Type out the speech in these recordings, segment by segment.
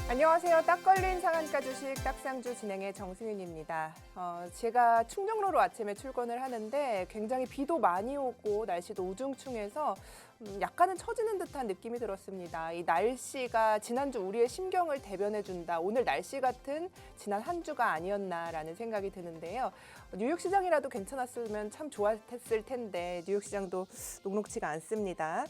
안녕하세요. 딱 걸린 상한가 주식 딱상주 진행의 정승윤입니다. 제가 충정로로 아침에 출근을 하는데 굉장히 비도 많이 오고 날씨도 우중충해서 약간은 처지는 듯한 느낌이 들었습니다. 이 날씨가 지난주 우리의 심경을 대변해준다. 오늘 날씨 같은 지난 한 주가 아니었나라는 생각이 드는데요. 뉴욕 시장이라도 괜찮았으면 참 좋았을 텐데 뉴욕 시장도 녹록치가 않습니다.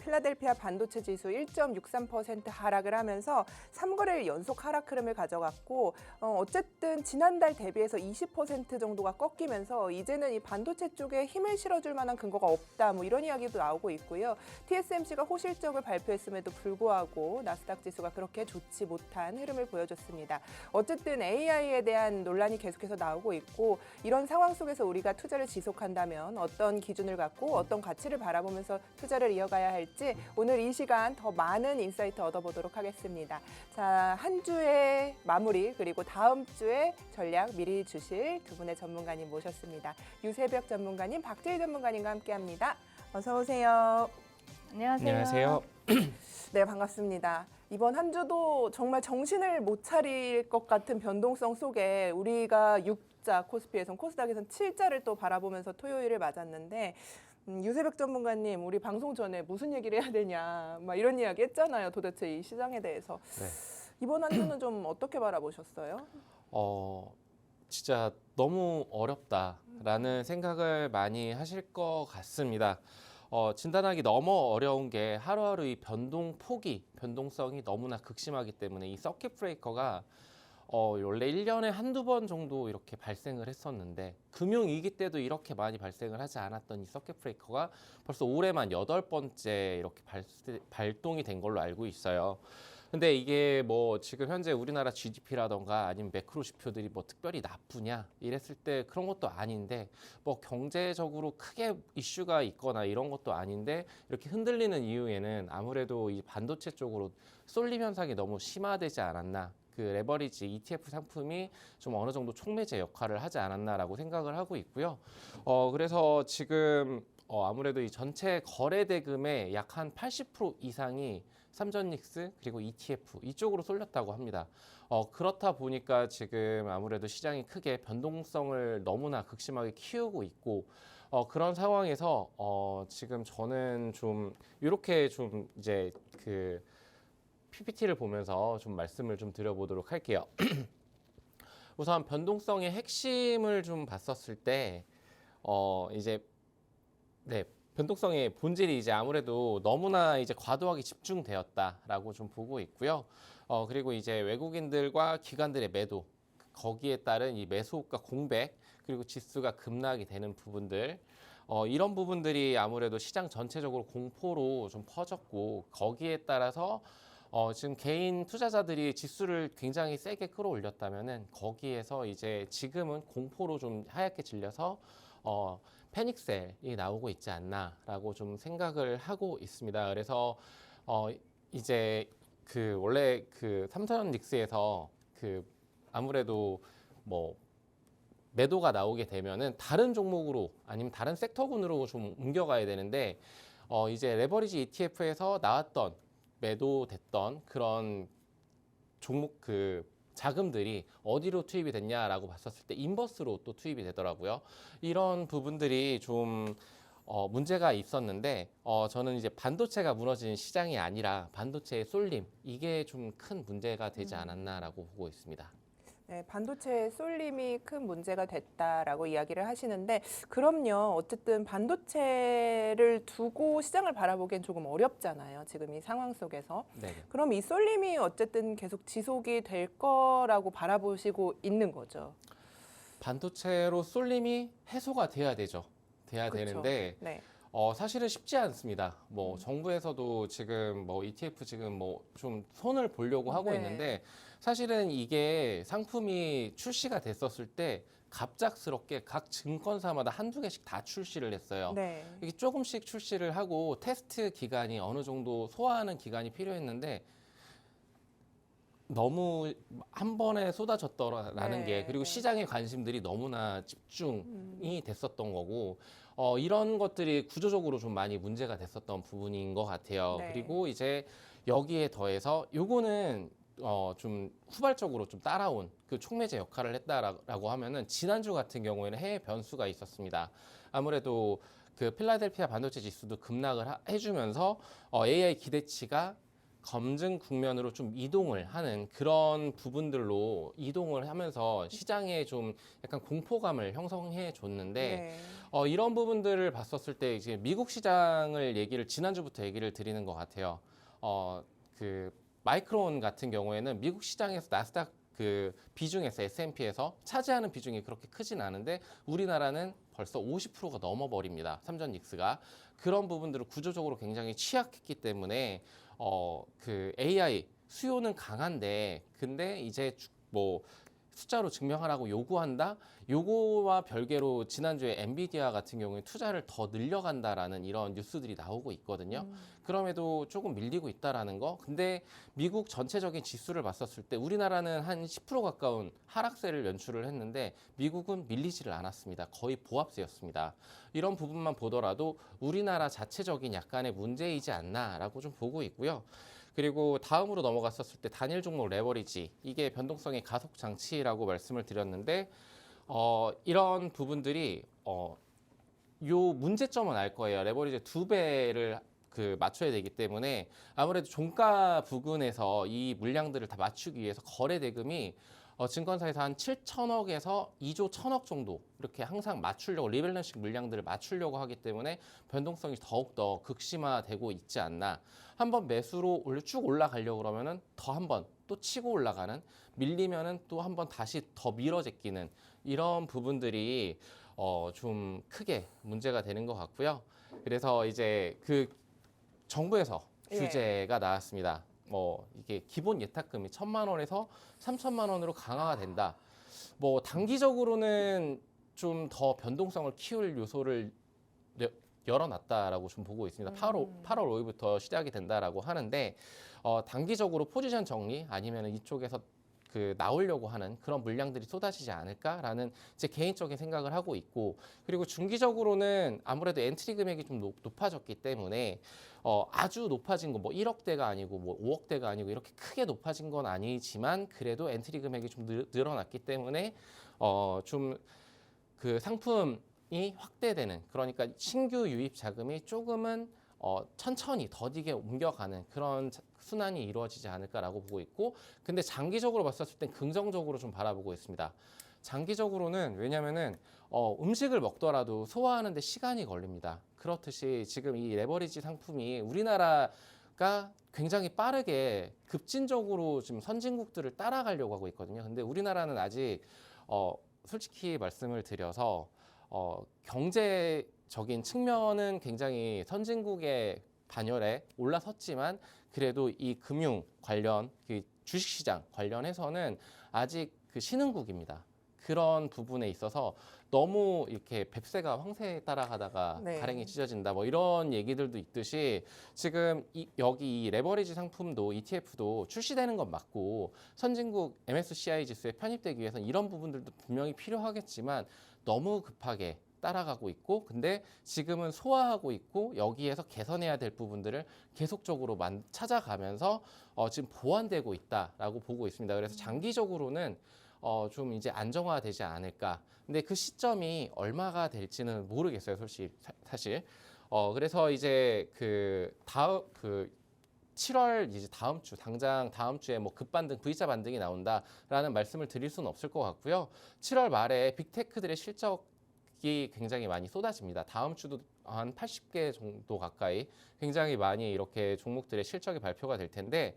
필라델피아 반도체 지수 1.63% 하락을 하면서 3거래일 연속 하락 흐름을 가져갔고 어쨌든 지난달 대비해서 20% 정도가 꺾이면서 이제는 이 반도체 쪽에 힘을 실어줄 만한 근거가 없다 뭐 이런 이야기도 나오고 있고요. TSMC가 호실적을 발표했음에도 불구하고 나스닥 지수가 그렇게 좋지 못한 흐름을 보여줬습니다. 어쨌든 AI에 대한 논란이 계속해서 나오고 있고 이런 상황 속에서 우리가 투자를 지속한다면 어떤 기준을 갖고 어떤 가치를 바라보면서 투자를 이어가야 할지 오늘 이 시간 더 많은 인사이트 얻어보도록 하겠습니다. 자, 한 주의 마무리 그리고 다음 주에 전략 미리 주실 두 분의 전문가님 모셨습니다. 유세벽 전문가님, 박재희 전문가님과 함께합니다. 어서 오세요. 안녕하세요. 안녕하세요. 네, 반갑습니다. 이번 한 주도 정말 정신을 못 차릴 것 같은 변동성 속에 우리가 6자 코스피에선 코스닥에선 7자를 또 바라보면서 토요일을 맞았는데 유세벽 전문가님, 우리 방송 전에 무슨 얘기를 해야 되냐 막 이런 이야기 했잖아요. 도대체 이 시장에 대해서. 네. 이번 한 주는 좀 어떻게 바라보셨어요? 진짜 너무 어렵다라는 생각을 많이 하실 것 같습니다. 진단하기 너무 어려운 게 하루하루 이 변동성이 너무나 극심하기 때문에 이 서킷 브레이커가 원래 1년에 한두 번 정도 이렇게 발생을 했었는데 금융위기 때도 이렇게 많이 발생을 하지 않았던 이 서킷 브레이커가 벌써 올해만 8번째 이렇게 발동이 된 걸로 알고 있어요. 근데 이게 뭐 지금 현재 우리나라 GDP라던가 아니면 매크로 지표들이 뭐 특별히 나쁘냐 이랬을 때 그런 것도 아닌데 뭐 경제적으로 크게 이슈가 있거나 이런 것도 아닌데 이렇게 흔들리는 이유에는 아무래도 이 반도체 쪽으로 쏠림 현상이 너무 심화되지 않았나. 그 레버리지 ETF 상품이 좀 어느 정도 촉매제 역할을 하지 않았나라고 생각을 하고 있고요. 그래서 지금 아무래도 이 전체 거래 대금의 약 한 80% 이상이 삼전닉스 그리고 ETF 이쪽으로 쏠렸다고 합니다. 그렇다 보니까 지금 아무래도 시장이 크게 변동성을 너무나 극심하게 키우고 있고 그런 상황에서 지금 저는 좀 이렇게 좀 이제 그 PPT를 보면서 좀 말씀을 좀 드려보도록 할게요. 우선 변동성의 핵심을 좀 봤었을 때 이제 변동성의 본질이 이제 아무래도 너무나 이제 과도하게 집중되었다라고 좀 보고 있고요. 그리고 이제 외국인들과 기관들의 매도, 거기에 따른 이 매수호가 공백, 그리고 지수가 급락이 되는 부분들, 이런 부분들이 아무래도 시장 전체적으로 공포로 좀 퍼졌고 거기에 따라서 지금 개인 투자자들이 지수를 굉장히 세게 끌어올렸다면은 거기에서 이제 지금은 공포로 좀 하얗게 질려서 패닉셀이 나오고 있지 않나라고 좀 생각을 하고 있습니다. 그래서 이제 그 원래 그 삼성 닉스에서 그 아무래도 뭐 매도가 나오게 되면은 다른 종목으로 아니면 다른 섹터군으로 좀 옮겨가야 되는데 이제 레버리지 ETF에서 나왔던 매도됐던 그런 종목 그 자금들이 어디로 투입이 됐냐라고 봤었을 때 인버스로 또 투입이 되더라고요. 이런 부분들이 좀 문제가 있었는데 저는 이제 반도체가 무너진 시장이 아니라 반도체의 쏠림 이게 좀 큰 문제가 되지 않았나라고 보고 있습니다. 네, 반도체의 쏠림이 큰 문제가 됐다라고 이야기를 하시는데 그럼요. 어쨌든 반도체를 두고 시장을 바라보기엔 조금 어렵잖아요. 지금 이 상황 속에서. 네. 그럼 이 쏠림이 어쨌든 계속 지속이 될 거라고 바라보시고 있는 거죠. 반도체로 쏠림이 해소가 돼야 되죠. 돼야 그렇죠. 되는데 네. 사실은 쉽지 않습니다. 뭐 정부에서도 지금 뭐 ETF 지금 뭐 좀 손을 보려고 하고 네. 있는데 사실은 이게 상품이 출시가 됐었을 때 갑작스럽게 각 증권사마다 한두 개씩 다 출시를 했어요. 네. 이게 조금씩 출시를 하고 테스트 기간이 어느 정도 소화하는 기간이 필요했는데 너무 한 번에 쏟아졌더라는 네, 게 그리고 네. 시장의 관심들이 너무나 집중이 됐었던 거고 이런 것들이 구조적으로 좀 많이 문제가 됐었던 부분인 것 같아요. 네. 그리고 이제 여기에 더해서 요거는 좀 후발적으로 좀 따라온 그 촉매제 역할을 했다라고 하면은 지난주 같은 경우에는 해외 변수가 있었습니다. 아무래도 그 필라델피아 반도체 지수도 급락을 해주면서 AI 기대치가 검증 국면으로 좀 이동을 하는 그런 부분들로 이동을 하면서 시장에 좀 약간 공포감을 형성해 줬는데 네. 이런 부분들을 봤었을 때 이제 미국 시장을 지난주부터 얘기를 드리는 것 같아요. 그 마이크론 같은 경우에는 미국 시장에서 나스닥 그 비중에서 S&P에서 차지하는 비중이 그렇게 크진 않은데 우리나라는 벌써 50%가 넘어버립니다. 삼전 닉스가. 그런 부분들을 구조적으로 굉장히 취약했기 때문에 그 AI 수요는 강한데 근데 이제 뭐 숫자로 증명하라고 요구한다? 요거와 별개로 지난주에 엔비디아 같은 경우에 투자를 더 늘려간다라는 이런 뉴스들이 나오고 있거든요. 그럼에도 조금 밀리고 있다라는 거. 근데 미국 전체적인 지수를 봤었을 때 우리나라는 한 10% 가까운 하락세를 연출을 했는데 미국은 밀리지를 않았습니다. 거의 보합세였습니다. 이런 부분만 보더라도 우리나라 자체적인 약간의 문제이지 않나라고 좀 보고 있고요. 그리고 다음으로 넘어갔었을 때 단일 종목 레버리지 이게 변동성의 가속 장치라고 말씀을 드렸는데 이런 부분들이 요 문제점은 알 거예요. 레버리지 2배를 그 맞춰야 되기 때문에 아무래도 종가 부근에서 이 물량들을 다 맞추기 위해서 거래 대금이 증권사에서 한 7천억에서 2조 1천억 정도 이렇게 항상 맞추려고 리밸런싱 물량들을 맞추려고 하기 때문에 변동성이 더욱더 극심화되고 있지 않나. 한번 매수로 쭉 올라가려고 그러면은 더 한 번 또 치고 올라가는 밀리면은 또 한 번 다시 더 밀어 제끼는 이런 부분들이 좀 크게 문제가 되는 것 같고요. 그래서 이제 그 정부에서 예. 규제가 나왔습니다. 이게 기본 예탁금이 1,000만 원에서 3,000만 원으로 강화가 된다. 뭐 단기적으로는 좀 더 변동성을 키울 요소를 열어놨다라고 좀 보고 있습니다. 8월 5일부터 시작이 된다라고 하는데 단기적으로 포지션 정리 아니면 이쪽에서 그 나오려고 하는 그런 물량들이 쏟아지지 않을까라는 제 개인적인 생각을 하고 있고 그리고 중기적으로는 아무래도 엔트리 금액이 좀 높아졌기 때문에 아주 높아진 거 뭐 1억대가 아니고 뭐 5억대가 아니고 이렇게 크게 높아진 건 아니지만 그래도 엔트리 금액이 좀 늘어났기 때문에 좀 그 상품이 확대되는 그러니까 신규 유입 자금이 조금은 천천히 더디게 옮겨가는 그런 순환이 이루어지지 않을까라고 보고 있고 근데 장기적으로 봤었을 땐 긍정적으로 좀 바라보고 있습니다. 장기적으로는 왜냐면은 음식을 먹더라도 소화하는 데 시간이 걸립니다. 그렇듯이 지금 이 레버리지 상품이 우리나라가 굉장히 빠르게 급진적으로 지금 선진국들을 따라가려고 하고 있거든요. 근데 우리나라는 아직 솔직히 말씀을 드려서 경제적인 측면은 굉장히 선진국의 반열에 올라섰지만 그래도 이 금융 관련 그 주식시장 관련해서는 아직 그 신흥국입니다. 그런 부분에 있어서 너무 이렇게 뱁새가 황새에 따라가다가 네. 가랭이 찢어진다 뭐 이런 얘기들도 있듯이 지금 여기 이 레버리지 상품도 ETF도 출시되는 건 맞고 선진국 MSCI 지수에 편입되기 위해서는 이런 부분들도 분명히 필요하겠지만 너무 급하게 따라가고 있고 근데 지금은 소화하고 있고 여기에서 개선해야 될 부분들을 계속적으로 찾아가면서 지금 보완되고 있다라고 보고 있습니다. 그래서 장기적으로는 좀 이제 안정화되지 않을까. 근데 그 시점이 얼마가 될지는 모르겠어요, 솔직히 사실. 그래서 이제 그 7월 이제 당장 다음 주에 뭐 급반등, V자 반등이 나온다라는 말씀을 드릴 수는 없을 것 같고요. 7월 말에 빅테크들의 실적이 굉장히 많이 쏟아집니다. 다음 주도 한 80개 정도 가까이 굉장히 많이 이렇게 종목들의 실적이 발표가 될 텐데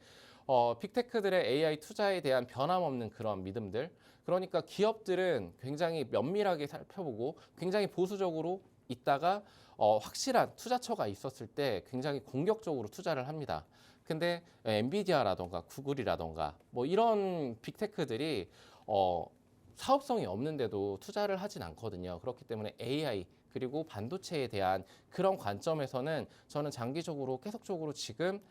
빅테크들의 AI 투자에 대한 변함없는 그런 믿음들 그러니까 기업들은 굉장히 면밀하게 살펴보고 굉장히 보수적으로 있다가 확실한 투자처가 있었을 때 굉장히 공격적으로 투자를 합니다. 근데 엔비디아라던가 구글이라던가 뭐 이런 빅테크들이 사업성이 없는데도 투자를 하진 않거든요. 그렇기 때문에 AI 그리고 반도체에 대한 그런 관점에서는 저는 장기적으로 계속적으로 지금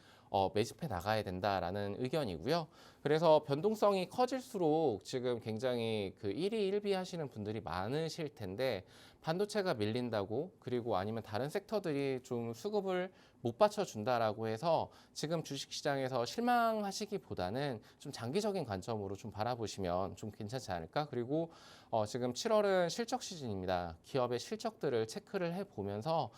매집해 나가야 된다라는 의견이고요. 그래서 변동성이 커질수록 지금 굉장히 그 1위 1비 하시는 분들이 많으실 텐데 반도체가 밀린다고 그리고 아니면 다른 섹터들이 좀 수급을 못 받쳐준다라고 해서 지금 주식시장에서 실망하시기보다는 좀 장기적인 관점으로 좀 바라보시면 좀 괜찮지 않을까? 그리고 지금 7월은 실적 시즌입니다. 기업의 실적들을 체크를 해보면서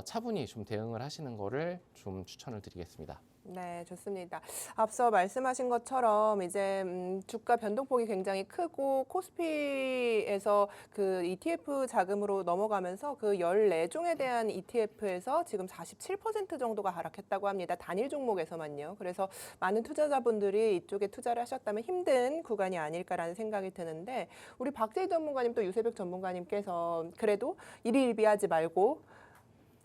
차분히 좀 대응을 하시는 거를 좀 추천을 드리겠습니다. 네, 좋습니다. 앞서 말씀하신 것처럼 이제 주가 변동폭이 굉장히 크고 코스피에서 그 ETF 자금으로 넘어가면서 그 14종에 대한 ETF에서 지금 47% 정도가 하락했다고 합니다. 단일 종목에서만요. 그래서 많은 투자자분들이 이쪽에 투자를 하셨다면 힘든 구간이 아닐까라는 생각이 드는데 우리 박재희 전문가님 또 유세벽 전문가님께서 그래도 일희일비하지 말고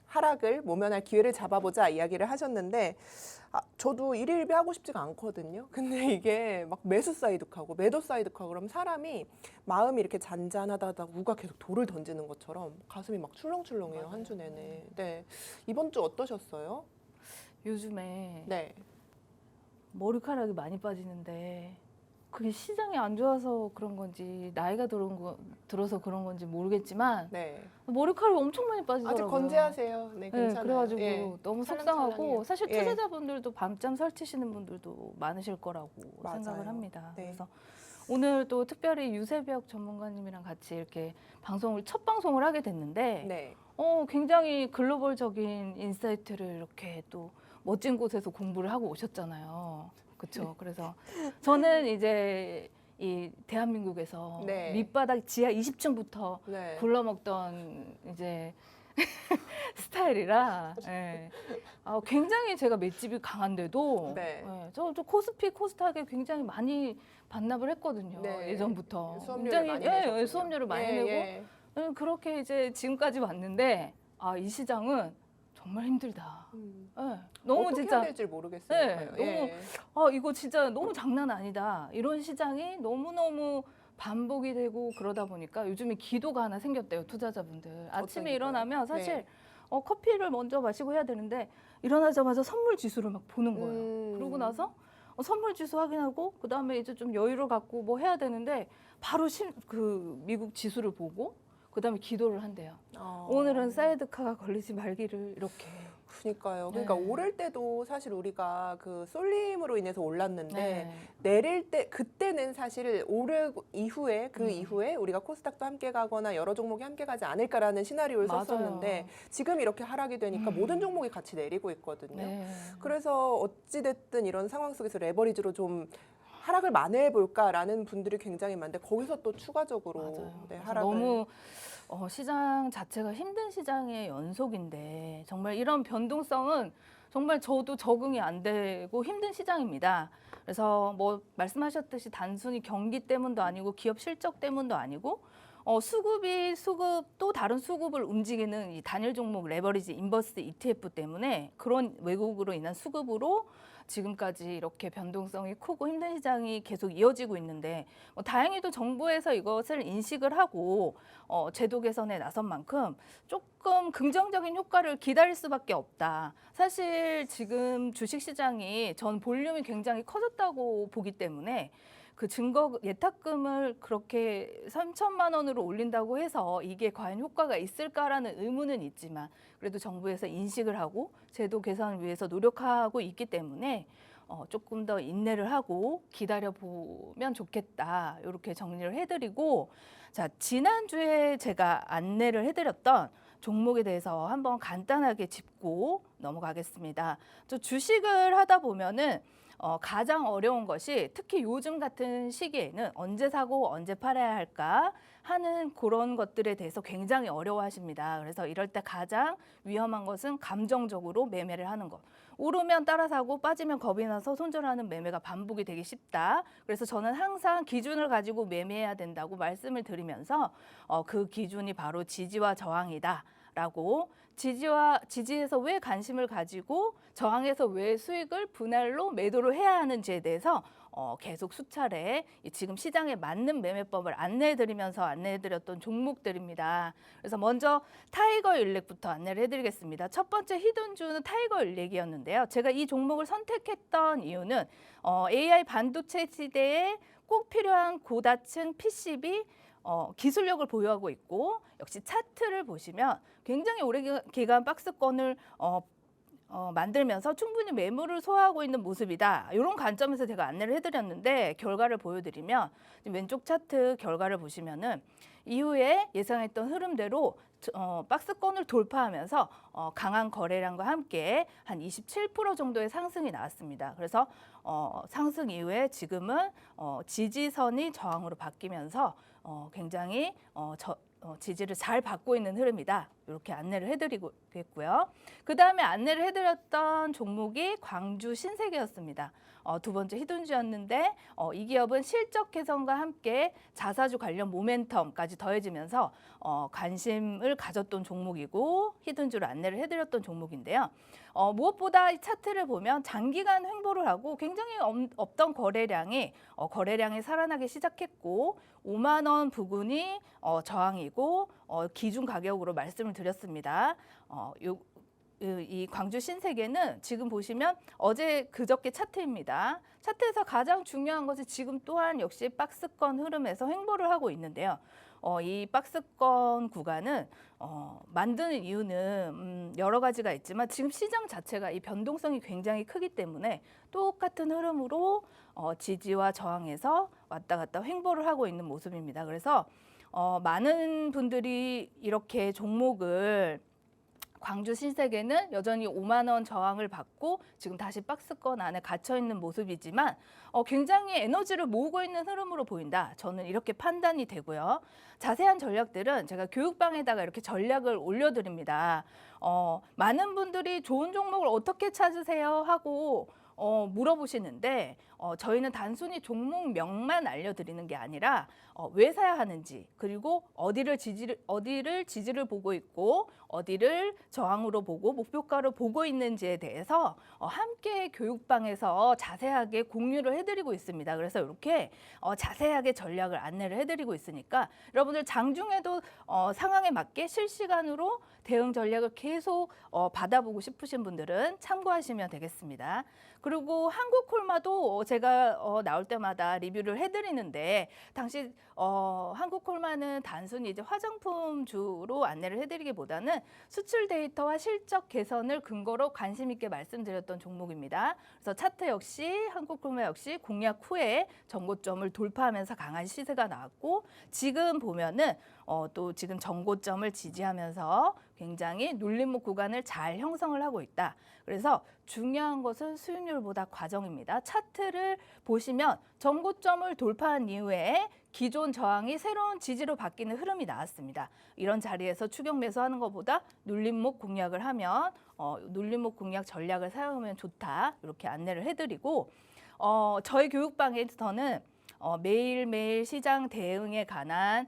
하락을 모면할 기회를 잡아보자 이야기를 하셨는데 저도 일일비 하고 싶지가 않거든요. 근데 이게 막 매수 사이드하고 매도 사이드하고 그러면 사람이 마음이 이렇게 잔잔하다 누가 계속 돌을 던지는 것처럼 가슴이 막 출렁출렁해요. 한 주 내내. 네. 이번 주 어떠셨어요? 요즘에 네. 머리카락이 많이 빠지는데 그게 시장이 안 좋아서 그런 건지 나이가 들어서 그런 건지 모르겠지만 네. 머리카락이 엄청 많이 빠지더라고요. 아주 건재하세요. 네, 네, 괜찮아요. 그래가지고 예. 너무 찰랑찰랑해요. 속상하고 사실 예. 투자자분들도 밤잠 설치시는 분들도 많으실 거라고 맞아요. 생각을 합니다. 네. 그래서 오늘 또 특별히 유세벽 전문가님이랑 같이 이렇게 첫 방송을 하게 됐는데 네. 굉장히 글로벌적인 인사이트를 이렇게 또 멋진 곳에서 공부를 하고 오셨잖아요. 그렇죠. 그래서 저는 이제 이 대한민국에서 네. 밑바닥 지하 20층부터 네. 굴러먹던 이제 스타일이라 굉장히 제가 맷집이 강한데도 네. 저 코스피 코스닥에 굉장히 많이 반납을 했거든요. 네. 예전부터 수업료를 많이 내셨군요. 수업료를 많이 예, 내고 예. 그렇게 이제 지금까지 왔는데 이 시장은 정말 힘들다. 너무 어떻게 진짜 해야 될지 모르겠어요. 네, 예. 이거 진짜 너무 장난 아니다. 이런 시장이 너무너무 반복이 되고 그러다 보니까 요즘에 기도가 하나 생겼대요. 투자자분들. 아침에 기도요? 일어나면 사실 네. 커피를 먼저 마시고 해야 되는데 일어나자마자 선물 지수를 막 보는 거예요. 그러고 나서 선물 지수 확인하고 그다음에 이제 좀 여유를 갖고 뭐 해야 되는데 바로 그 미국 지수를 보고 그다음에 기도를 한대요. 오늘은 사이드카가 걸리지 말기를 이렇게. 그러니까요. 그러니까 네. 오를 때도 사실 우리가 그 쏠림으로 인해서 올랐는데 네. 내릴 때 그때는 사실 오르고 이후에 그 음. 이후에 우리가 코스닥도 함께 가거나 여러 종목이 함께 가지 않을까라는 시나리오를 맞아요. 썼었는데 지금 이렇게 하락이 되니까 모든 종목이 같이 내리고 있거든요. 네. 그래서 어찌 됐든 이런 상황 속에서 레버리지로 좀 하락을 만회해 볼까라는 분들이 굉장히 많은데 거기서 또 추가적으로 맞아요. 네, 그래서 하락을 너무 시장 자체가 힘든 시장의 연속인데 정말 이런 변동성은 정말 저도 적응이 안 되고 힘든 시장입니다. 그래서 뭐 말씀하셨듯이 단순히 경기 때문도 아니고 기업 실적 때문도 아니고 수급 또 다른 수급을 움직이는 이 단일 종목 레버리지 인버스 ETF 때문에 그런 왜곡으로 인한 수급으로 지금까지 이렇게 변동성이 크고 힘든 시장이 계속 이어지고 있는데 다행히도 정부에서 이것을 인식을 하고 제도 개선에 나선 만큼 조금 긍정적인 효과를 기다릴 수밖에 없다. 사실 지금 주식시장이 전 볼륨이 굉장히 커졌다고 보기 때문에 그 증거 예탁금을 그렇게 3천만 원으로 올린다고 해서 이게 과연 효과가 있을까라는 의문은 있지만 그래도 정부에서 인식을 하고 제도 개선을 위해서 노력하고 있기 때문에 조금 더 인내를 하고 기다려보면 좋겠다. 이렇게 정리를 해드리고 자 지난주에 제가 안내를 해드렸던 종목에 대해서 한번 간단하게 짚고 넘어가겠습니다. 저 주식을 하다 보면은 가장 어려운 것이 특히 요즘 같은 시기에는 언제 사고 언제 팔아야 할까 하는 그런 것들에 대해서 굉장히 어려워하십니다. 그래서 이럴 때 가장 위험한 것은 감정적으로 매매를 하는 것. 오르면 따라 사고 빠지면 겁이 나서 손절하는 매매가 반복이 되기 쉽다. 그래서 저는 항상 기준을 가지고 매매해야 된다고 말씀을 드리면서 그 기준이 바로 지지와 저항이다라고 지지에서 왜 관심을 가지고 저항에서 왜 수익을 분할로 매도를 해야 하는지에 대해서 계속 수차례 지금 시장에 맞는 매매법을 안내해드리면서 안내해드렸던 종목들입니다. 그래서 먼저 타이거 일렉부터 안내를 해드리겠습니다. 첫 번째 히든주는 타이거 일렉이었는데요. 제가 이 종목을 선택했던 이유는 AI 반도체 시대에 꼭 필요한 고다층 PCB 기술력을 보유하고 있고 역시 차트를 보시면 굉장히 오래 기간 박스권을 만들면서 충분히 매물을 소화하고 있는 모습이다. 이런 관점에서 제가 안내를 해드렸는데 결과를 보여드리면 왼쪽 차트 결과를 보시면은 이후에 예상했던 흐름대로 박스권을 돌파하면서 강한 거래량과 함께 한 27% 정도의 상승이 나왔습니다. 그래서 상승 이후에 지금은 지지선이 저항으로 바뀌면서 굉장히 지지를 잘 받고 있는 흐름이다. 이렇게 안내를 해드리겠고요. 그 다음에 안내를 해드렸던 종목이 광주 신세계였습니다. 두 번째 히든주였는데 이 기업은 실적 개선과 함께 자사주 관련 모멘텀까지 더해지면서 관심을 가졌던 종목이고 히든주를 안내를 해드렸던 종목인데요. 무엇보다 이 차트를 보면 장기간 횡보를 하고 굉장히 없던 거래량이 살아나기 시작했고 5만 원 부근이 저항이고 기준 가격으로 말씀을 드렸습니다. 이 광주 신세계는 지금 보시면 어제 그저께 차트입니다. 차트에서 가장 중요한 것은 지금 또한 역시 박스권 흐름에서 횡보를 하고 있는데요. 이 박스권 구간은 만드는 이유는 여러 가지가 있지만 지금 시장 자체가 이 변동성이 굉장히 크기 때문에 똑같은 흐름으로 지지와 저항에서 왔다 갔다 횡보를 하고 있는 모습입니다. 그래서 많은 분들이 이렇게 종목을 광주 신세계는 여전히 5만 원 저항을 받고 지금 다시 박스권 안에 갇혀 있는 모습이지만 굉장히 에너지를 모으고 있는 흐름으로 보인다. 저는 이렇게 판단이 되고요. 자세한 전략들은 제가 교육방에다가 이렇게 전략을 올려드립니다. 많은 분들이 좋은 종목을 어떻게 찾으세요 하고 물어보시는데 저희는 단순히 종목명만 알려드리는 게 아니라 왜 사야 하는지 그리고 어디를 지지를 보고 있고 어디를 저항으로 보고 목표가를 보고 있는지에 대해서 함께 교육방에서 자세하게 공유를 해드리고 있습니다. 그래서 이렇게 자세하게 전략을 안내를 해드리고 있으니까 여러분들 장중에도 상황에 맞게 실시간으로 대응 전략을 계속 받아보고 싶으신 분들은 참고하시면 되겠습니다. 그리고 한국콜마도 제가 나올 때마다 리뷰를 해드리는데 당시 한국콜마는 단순히 이제 화장품주로 안내를 해드리기보다는 수출 데이터와 실적 개선을 근거로 관심 있게 말씀드렸던 종목입니다. 그래서 차트 역시 한국콜마 역시 공략 후에 전고점을 돌파하면서 강한 시세가 나왔고 지금 보면은 또 지금 전고점을 지지하면서 굉장히 눌림목 구간을 잘 형성을 하고 있다. 그래서 중요한 것은 수익률보다 과정입니다. 차트를 보시면 전고점을 돌파한 이후에 기존 저항이 새로운 지지로 바뀌는 흐름이 나왔습니다. 이런 자리에서 추격 매수하는 것보다 눌림목 공략을 하면 눌림목 공략 전략을 사용하면 좋다. 이렇게 안내를 해드리고 저희 교육방에서는 매일매일 시장 대응에 관한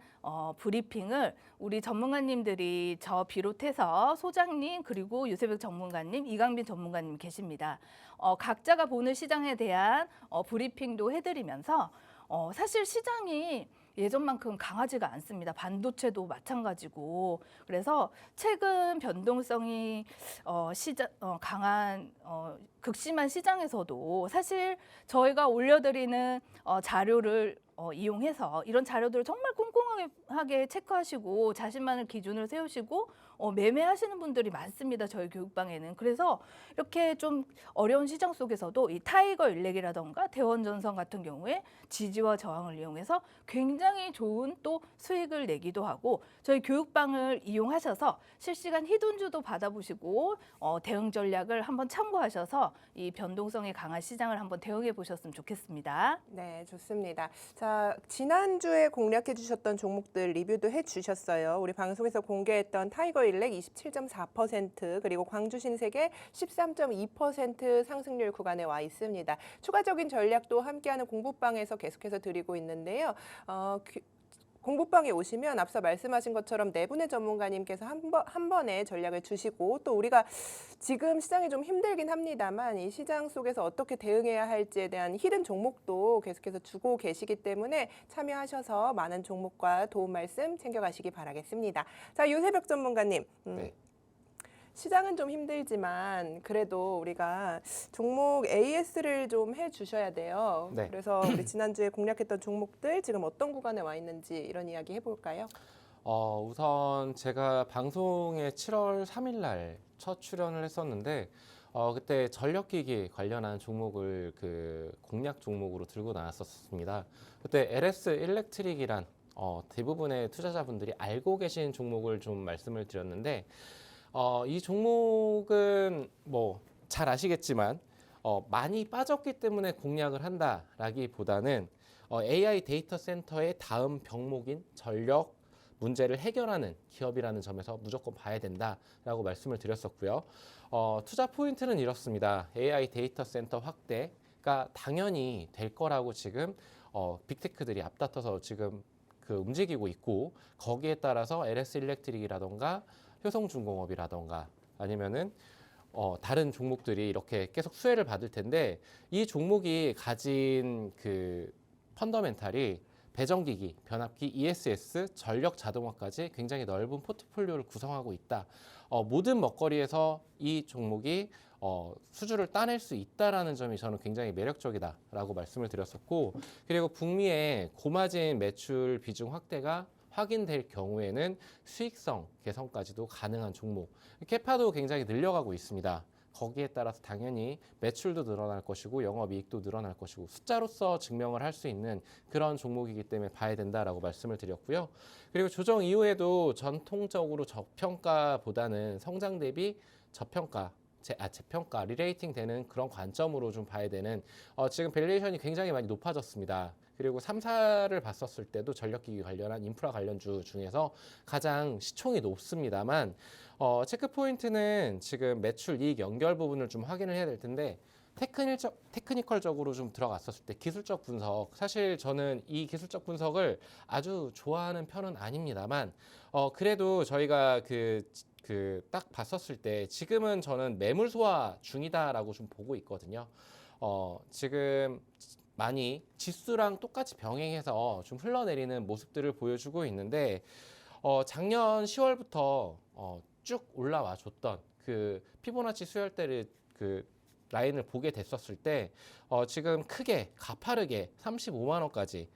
브리핑을 우리 전문가님들이 저 비롯해서 소장님 그리고 유세백 전문가님, 이강빈 전문가님 계십니다. 각자가 보는 시장에 대한 브리핑도 해드리면서 사실 시장이 예전만큼 강하지가 않습니다. 반도체도 마찬가지고 그래서 최근 변동성이 강한 극심한 시장에서도 사실 저희가 올려드리는 자료를 이용해서 이런 자료들을 정말 꼼꼼하게 체크하시고 자신만의 기준을 세우시고 매매하시는 분들이 많습니다. 저희 교육방에는. 그래서 이렇게 좀 어려운 시장 속에서도 이 타이거 일렉이라던가 대원전선 같은 경우에 지지와 저항을 이용해서 굉장히 좋은 또 수익을 내기도 하고 저희 교육방을 이용하셔서 실시간 히든주도 받아보시고 대응 전략을 한번 참고하셔서 이 변동성이 강한 시장을 한번 대응해 보셨으면 좋겠습니다. 네, 좋습니다. 자, 지난주에 공략해 주셨던 종목들 리뷰도 해 주셨어요. 우리 방송에서 공개했던 타이거 일렉 27.4% 그리고 광주 신세계 13.2% 상승률 구간에 와 있습니다. 추가적인 전략도 함께하는 공부방에서 계속해서 드리고 있는데요. 공부방에 오시면 앞서 말씀하신 것처럼 네 분의 전문가님께서 한 번에 전략을 주시고 또 우리가 지금 시장이 좀 힘들긴 합니다만 이 시장 속에서 어떻게 대응해야 할지에 대한 히든 종목도 계속해서 주고 계시기 때문에 참여하셔서 많은 종목과 도움 말씀 챙겨가시기 바라겠습니다. 자, 유세벽 전문가님. 네. 시장은 좀 힘들지만 그래도 우리가 종목 AS를 좀 해주셔야 돼요. 네. 그래서 우리 지난주에 공략했던 종목들 지금 어떤 구간에 와 있는지 이런 이야기 해볼까요? 우선 제가 방송에 7월 3일 날 첫 출연을 했었는데 그때 전력기기 관련한 종목을 그 공략 종목으로 들고 나왔었습니다. 그때 LS 일렉트릭이란 대부분의 투자자분들이 알고 계신 종목을 좀 말씀을 드렸는데 이 종목은 뭐 잘 아시겠지만 많이 빠졌기 때문에 공략을 한다라기보다는 AI 데이터 센터의 다음 병목인 전력 문제를 해결하는 기업이라는 점에서 무조건 봐야 된다라고 말씀을 드렸었고요. 투자 포인트는 이렇습니다. AI 데이터 센터 확대가 당연히 될 거라고 지금 빅테크들이 앞다퉈서 지금 그 움직이고 있고 거기에 따라서 LS 일렉트릭이라던가 효성중공업이라던가 아니면은 다른 종목들이 이렇게 계속 수혜를 받을 텐데 이 종목이 가진 그 펀더멘탈이 배전기기, 변압기, ESS, 전력 자동화까지 굉장히 넓은 포트폴리오를 구성하고 있다. 모든 먹거리에서 이 종목이 수주를 따낼 수 있다라는 점이 저는 굉장히 매력적이다라고 말씀을 드렸었고 그리고 북미의 고마진 매출 비중 확대가 확인될 경우에는 수익성 개선까지도 가능한 종목. 캐파도 굉장히 늘려가고 있습니다. 거기에 따라서 당연히 매출도 늘어날 것이고 영업이익도 늘어날 것이고 숫자로서 증명을 할 수 있는 그런 종목이기 때문에 봐야 된다라고 말씀을 드렸고요. 그리고 조정 이후에도 전통적으로 저평가보다는 성장 대비 저평가 재평가, 리레이팅 되는 그런 관점으로 좀 봐야 되는 지금 밸류에이션이 굉장히 많이 높아졌습니다. 그리고 3사를 봤었을 때도 전력기기 관련한 인프라 관련주 중에서 가장 시총이 높습니다만 체크 포인트는 지금 매출 이익 연결 부분을 좀 확인을 해야 될 텐데 테크니컬적으로 좀 들어갔었을 때 기술적 분석 사실 저는 이 기술적 분석을 아주 좋아하는 편은 아닙니다만 그래도 저희가 딱 봤었을 때 지금은 저는 매물 소화 중이다라고 좀 보고 있거든요. 지금 많이 지수랑 똑같이 병행해서 좀 흘러내리는 모습들을 보여주고 있는데 작년 10월부터 쭉 올라와 줬던 그 피보나치 수열대를 그 라인을 보게 됐었을 때 지금 크게 가파르게 35만 원까지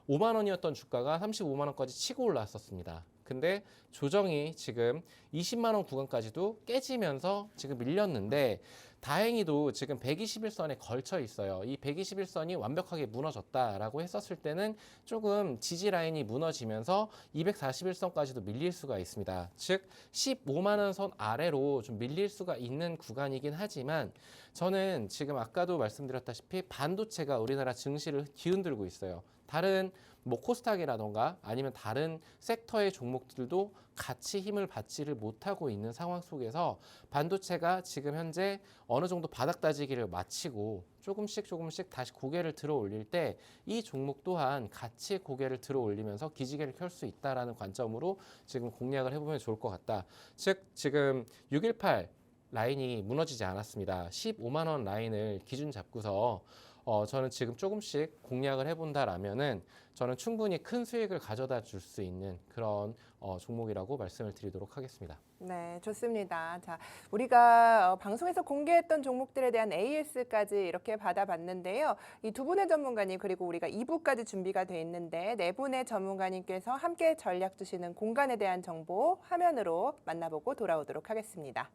5만 원이었던 주가가 35만 원까지 치고 올라왔었습니다. 근데 조정이 지금 20만 원 구간까지도 깨지면서 지금 밀렸는데 다행히도 지금 121선에 걸쳐 있어요. 이 121선이 완벽하게 무너졌다라고 했었을 때는 조금 지지 라인이 무너지면서 241선까지도 밀릴 수가 있습니다. 즉 15만 원 선 아래로 좀 밀릴 수가 있는 구간이긴 하지만 저는 지금 아까도 말씀드렸다시피 반도체가 우리나라 증시를 기흔들고 있어요. 다른 뭐 코스닥이라던가 아니면 다른 섹터의 종목들도 같이 힘을 받지를 못하고 있는 상황 속에서 반도체가 지금 현재 어느 정도 바닥 다지기를 마치고 조금씩 다시 고개를 들어 올릴 때 이 종목 또한 같이 고개를 들어 올리면서 기지개를 켤 수 있다라는 관점으로 지금 공략을 해보면 좋을 것 같다. 즉 지금 618 라인이 무너지지 않았습니다. 15만 원 라인을 기준 잡고서 저는 지금 조금씩 공략을 해본다라면은 저는 충분히 큰 수익을 가져다 줄 수 있는 그런 종목이라고 말씀을 드리도록 하겠습니다. 네, 좋습니다. 자, 우리가 방송에서 공개했던 종목들에 대한 AS까지 이렇게 받아봤는데요. 이 두 분의 전문가님 그리고 우리가 2부까지 준비가 돼 있는데 네 분의 전문가님께서 함께 전략 주시는 공간에 대한 정보 화면으로 만나보고 돌아오도록 하겠습니다.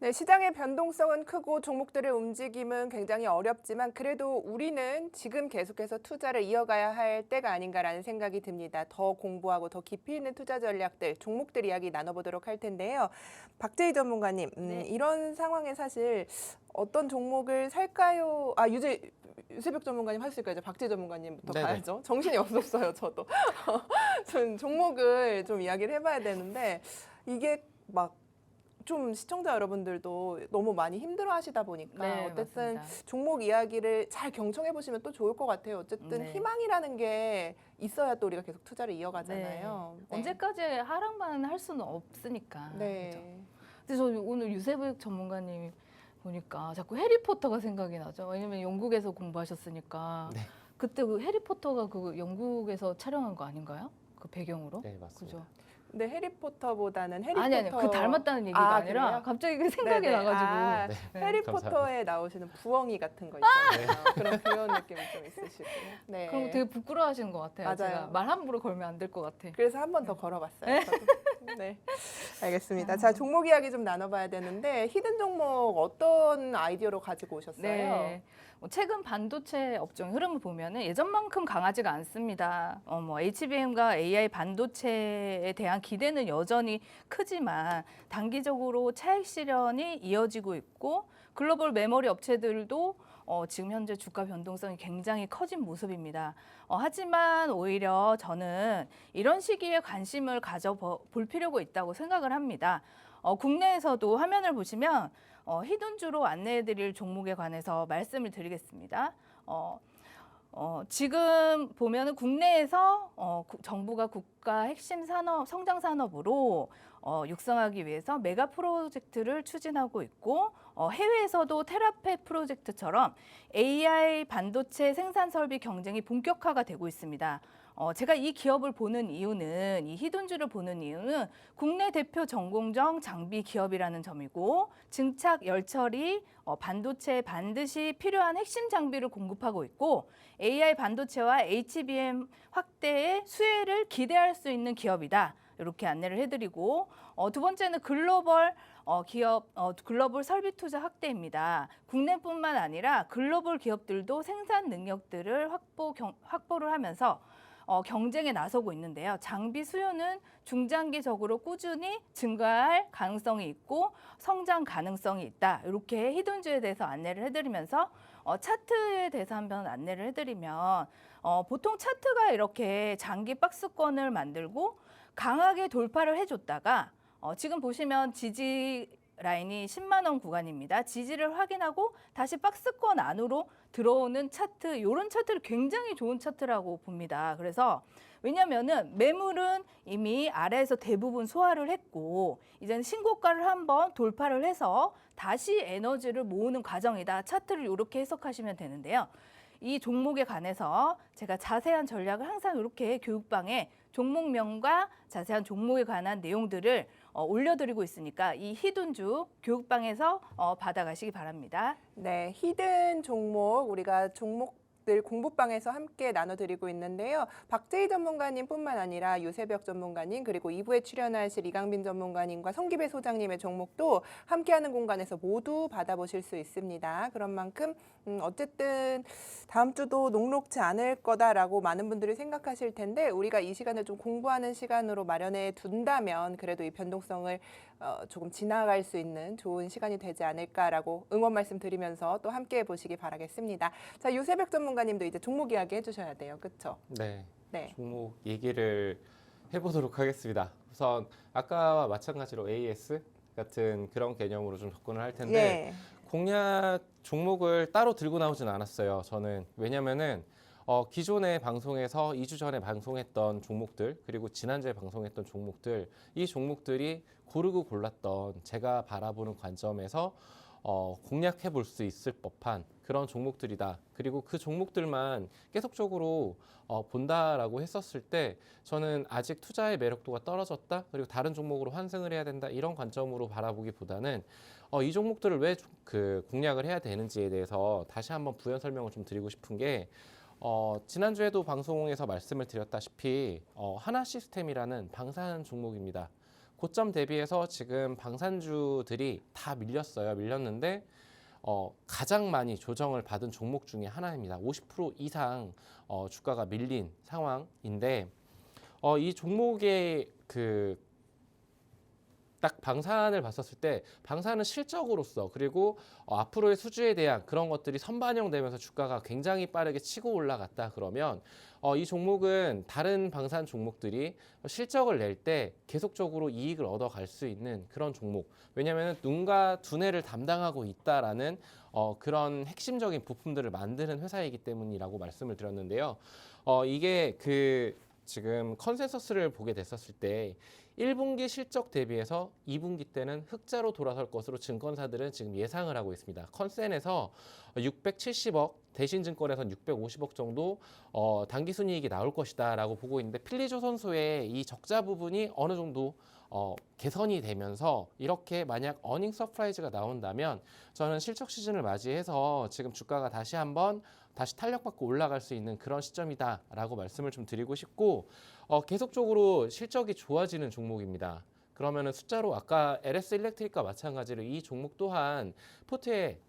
네, 시장의 변동성은 크고 종목들의 움직임은 굉장히 어렵지만 그래도 우리는 지금 계속해서 투자를 이어가야 할 때가 아닌가라는 생각이 듭니다. 더 공부하고 더 깊이 있는 투자 전략들, 종목들 이야기 나눠보도록 할 텐데요. 박재희 전문가님, 네. 이런 상황에 사실 어떤 종목을 살까요? 유세벽 전문가님 하실까요? 박재희 전문가님부터 네네. 가야죠. 정신이 없었어요, 저도. 전 종목을 좀 이야기를 해봐야 되는데 이게 막 좀 시청자 여러분들도 너무 많이 힘들어하시다 보니까 네, 어쨌든 맞습니다. 종목 이야기를 잘 경청해 보시면 또 좋을 것 같아요. 어쨌든 네. 희망이라는 게 있어야 또 우리가 계속 투자를 이어가잖아요. 네. 언제까지 하락만 할 수는 없으니까. 그죠? 네. 근데 저 오늘 유세백 전문가님 보니까 자꾸 해리포터가 생각이 나죠. 왜냐면 영국에서 공부하셨으니까. 네. 그때 그 해리포터가 그 영국에서 촬영한 거 아닌가요? 그 배경으로? 네, 맞습니다. 그죠? 근데 해리포터보다는 해리포터 아니 그 닮았다는 얘기가 아니라 그래요? 갑자기 그 생각이 네네. 나가지고. 네. 네. 해리포터에 나오시는 부엉이 같은 거 있잖아요. 그런 귀여운 느낌이 좀 있으시고. 네. 그럼 되게 부끄러워하시는 것 같아요. 맞아요. 제가 말 함부로 걸면 안 될 것 같아. 그래서 한 번 더 걸어봤어요. 저도. 네, 알겠습니다. 자, 종목 이야기 좀 나눠봐야 되는데 히든 종목 어떤 아이디어로 가지고 오셨어요? 네. 최근 반도체 업종 흐름을 보면은 예전만큼 강하지가 않습니다. HBM과 AI 반도체에 대한 기대는 여전히 크지만 단기적으로 차익 실현이 이어지고 있고 글로벌 메모리 업체들도 지금 현재 주가 변동성이 굉장히 커진 모습입니다. 하지만 오히려 저는 이런 시기에 관심을 가져볼 필요가 있다고 생각을 합니다. 국내에서도 화면을 보시면 히든주로 안내해드릴 종목에 관해서 말씀을 드리겠습니다. 지금 보면은 국내에서 정부가 국가 핵심 산업, 성장 산업으로 육성하기 위해서 메가 프로젝트를 추진하고 있고 해외에서도 테라페 프로젝트처럼 AI 반도체 생산 설비 경쟁이 본격화가 되고 있습니다. 제가 이 기업을 보는 이유는 이 히든주를 보는 이유는 국내 대표 전공정 장비 기업이라는 점이고 증착 열처리 반도체에 반드시 필요한 핵심 장비를 공급하고 있고 AI 반도체와 HBM 확대의 수혜를 기대할 수 있는 기업이다. 이렇게 안내를 해드리고 두 번째는 글로벌 글로벌 설비 투자 확대입니다. 국내뿐만 아니라 글로벌 기업들도 생산 능력들을 확보를 하면서 경쟁에 나서고 있는데요. 장비 수요는 중장기적으로 꾸준히 증가할 가능성이 있고 성장 가능성이 있다. 이렇게 히든주에 대해서 안내를 해드리면서 차트에 대해서 한번 안내를 해드리면 보통 차트가 이렇게 장기 박스권을 만들고 강하게 돌파를 해줬다가 지금 보시면 지지 라인이 10만 원 구간입니다. 지지를 확인하고 다시 박스권 안으로 들어오는 차트, 이런 차트를 굉장히 좋은 차트라고 봅니다. 그래서 왜냐면은 매물은 이미 아래에서 대부분 소화를 했고 이제는 신고가를 한번 돌파를 해서 다시 에너지를 모으는 과정이다. 차트를 이렇게 해석하시면 되는데요. 이 종목에 관해서 제가 자세한 전략을 항상 이렇게 교육방에 종목명과 자세한 종목에 관한 내용들을 올려드리고 있으니까 이 히든주 교육방에서 받아가시기 바랍니다. 네, 히든 종목 우리가 종목들 공부방에서 함께 나눠드리고 있는데요. 박재희 전문가님뿐만 아니라 유세벽 전문가님 그리고 2부에 출연하실 이강빈 전문가님과 성기배 소장님의 종목도 함께하는 공간에서 모두 받아보실 수 있습니다. 그런 만큼 어쨌든 다음 주도 녹록지 않을 거다라고 많은 분들이 생각하실 텐데 우리가 이 시간을 좀 공부하는 시간으로 마련해 둔다면 그래도 이 변동성을 조금 지나갈 수 있는 좋은 시간이 되지 않을까라고 응원 말씀 드리면서 또 함께 보시기 바라겠습니다. 자, 유세벽 전문가님도 이제 종목 이야기 해주셔야 돼요. 그렇죠? 네. 네. 종목 얘기를 해보도록 하겠습니다. 우선 아까와 마찬가지로 AS 같은 그런 개념으로 좀 접근을 할 텐데 예. 공략 종목을 따로 들고 나오진 않았어요. 저는 왜냐면은 기존의 방송에서 2주 전에 방송했던 종목들 그리고 지난주에 방송했던 종목들 이 종목들이 고르고 골랐던 제가 바라보는 관점에서 공략해 볼 수 있을 법한 그런 종목들이다. 그리고 그 종목들만 계속적으로 본다라고 했었을 때 저는 아직 투자의 매력도가 떨어졌다. 그리고 다른 종목으로 환승을 해야 된다. 이런 관점으로 바라보기보다는 이 종목들을 왜 공략을 해야 되는지에 대해서 다시 한번 부연 설명을 좀 드리고 싶은 게 지난주에도 방송에서 말씀을 드렸다시피 하나시스템이라는 방산 종목입니다. 고점 대비해서 지금 방산주들이 다 밀렸는데 가장 많이 조정을 받은 종목 중에 하나입니다. 50% 이상 주가가 밀린 상황인데 이 종목의 딱 방산을 봤었을 때 방산은 실적으로서 그리고 앞으로의 수주에 대한 그런 것들이 선반영되면서 주가가 굉장히 빠르게 치고 올라갔다 그러면 이 종목은 다른 방산 종목들이 실적을 낼 때 계속적으로 이익을 얻어갈 수 있는 그런 종목. 왜냐하면 눈과 두뇌를 담당하고 있다라는 그런 핵심적인 부품들을 만드는 회사이기 때문이라고 말씀을 드렸는데요. 이게 지금 컨센서스를 보게 됐었을 때 1분기 실적 대비해서 2분기 때는 흑자로 돌아설 것으로 증권사들은 지금 예상을 하고 있습니다. 컨센에서 670억, 대신증권에서는 650억 정도 당기순이익이 나올 것이다 라고 보고 있는데 필리조선소의 이 적자 부분이 어느 정도 개선이 되면서 이렇게 만약 어닝 서프라이즈가 나온다면 저는 실적 시즌을 맞이해서 지금 주가가 다시 탄력받고 올라갈 수 있는 그런 시점이다라고 말씀을 좀 드리고 싶고 계속적으로 실적이 좋아지는 종목입니다. 그러면은 숫자로 아까 LS 일렉트릭과 마찬가지로 이 종목 또한 포트에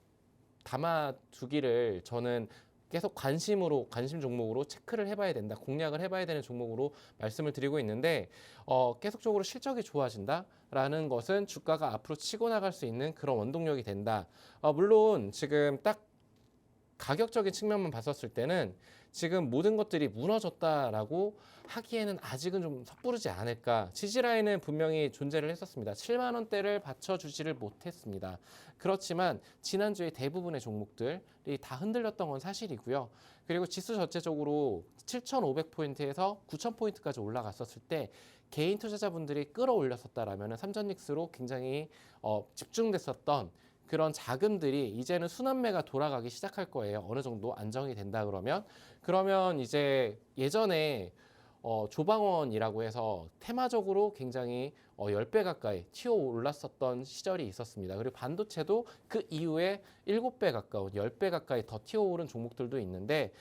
담아두기를 저는 계속 관심 종목으로 체크를 해봐야 된다, 공략을 해봐야 되는 종목으로 말씀을 드리고 있는데 계속적으로 실적이 좋아진다라는 것은 주가가 앞으로 치고 나갈 수 있는 그런 원동력이 된다. 물론 지금 딱 가격적인 측면만 봤었을 때는 지금 모든 것들이 무너졌다라고 하기에는 아직은 좀 섣부르지 않을까. 지지라인은 분명히 존재를 했었습니다. 7만 원대를 받쳐주지를 못했습니다. 그렇지만 지난주에 대부분의 종목들이 다 흔들렸던 건 사실이고요. 그리고 지수 전체적으로 7,500포인트에서 9,000포인트까지 올라갔었을 때 개인 투자자분들이 끌어올렸었다라면 삼전닉스로 굉장히 집중됐었던 그런 자금들이 이제는 순환매가 돌아가기 시작할 거예요. 어느 정도 안정이 된다 그러면 이제 예전에 조방원이라고 해서 테마적으로 굉장히 10배 가까이 튀어 올랐었던 시절이 있었습니다. 그리고 반도체도 그 이후에 7배 가까운 10배 가까이 더 튀어 오른 종목들도 있는데